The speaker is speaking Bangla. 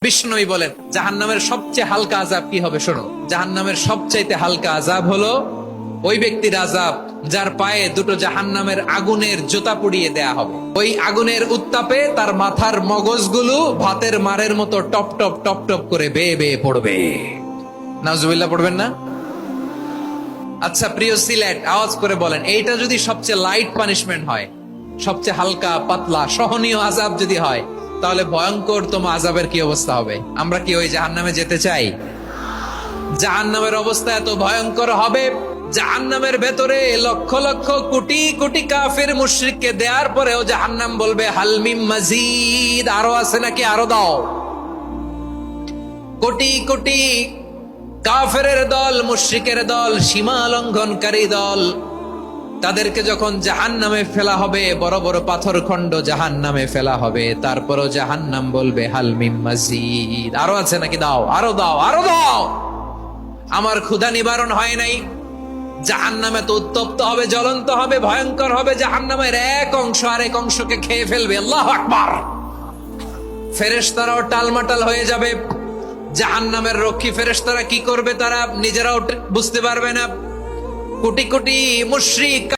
বিষ্ণুই বলেন জাহান্নামের সবচেয়ে হালকা আযাব কি হবে শোনো। জাহান্নামের সবচাইতে হালকা আযাব হলো ওই ব্যক্তির আযাব যার পায়ে দুটো জাহান্নামের আগুনের জুতা পুড়িয়ে দেয়া হবে। ওই আগুনের উত্তাপে তার মাথার মগজগুলো ভাতের মারের মতো টপ টপ টপ টপ করে বেয়ে বেয়ে পড়বে। নাউজুবিল্লাহ পড়বেন না? আচ্ছা প্রিয় সিলেট, আওয়াজ করে বলেন, এইটা যদি সবচেয়ে লাইট পানিশমেন্ট হয়, সবচেয়ে হালকা পাতলা সহনীয় আযাব যদি হয়, তাহলে ভয়ঙ্কর তোমার আযাবের কি অবস্থা হবে? আমরা কি ওই জাহান্নামে যেতে চাই? জাহান্নামের অবস্থা এত ভয়ঙ্কর হবে, জাহান্নামের ভেতরে লক্ষ লক্ষ কোটি কোটি কাফির মুশরিককে দেওয়ার পরেও জাহান্নাম বলবে হালমিম মাজিদ, আরো আছে নাকি, আরো দাও। কোটি কোটি কাফেরের দল, মুশরিকের দল, সীমা লঙ্ঘনকারী দল, তাদেরকে যখন জাহান্নামে ফেলা হবে, বড় বড় পাথর খণ্ড জাহান্নামে ফেলা হবে, তারপরও জাহান্নাম বলবে হাল মিন মাজিদ, আরো আছে নাকি, দাও, আরো দাও, আরো দাও। আমার ক্ষুধা নিবারণ হয় নাই। জাহান্নামে তো উত্তপ্ত হবে, জ্বলন্ত হবে, ভয়ঙ্কর হবে। জাহান্নামের এক অংশ আরেক অংশকে খেয়ে ফেলবে। আল্লাহু আকবার। ফেরেশতারাও টালমাটাল হয়ে যাবে। জাহান্নামের রক্ষী ফেরেশতারা কি করবে তারা নিজেরাও বুঝতে পারবে না। কোটি কোটি মুশরিক